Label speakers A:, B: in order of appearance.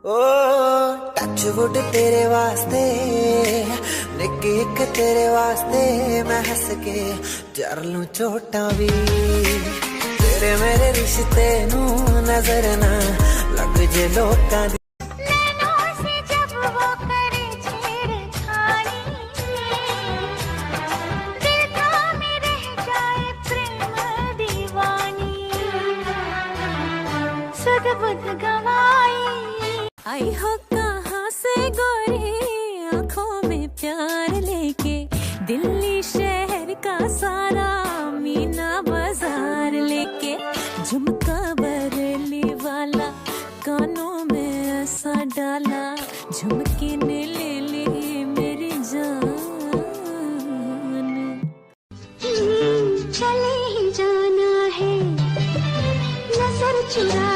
A: ओ touch wood तेरे वास्ते निक्की एक तेरे वास्ते मैं हंस के जर लूं चोटां भी तेरे मेरे रिश्ते नू नजर ना लग जे लोकां दी
B: आई हो कहाँ से गोरी आंखों में प्यार लेके दिल्ली शहर का सारा मीना बाजार लेके झुमका बरेली वाला कानों में ऐसा डाला झुमके ने ले ली मेरी जान।
C: चले ही जाना है नजर चुरा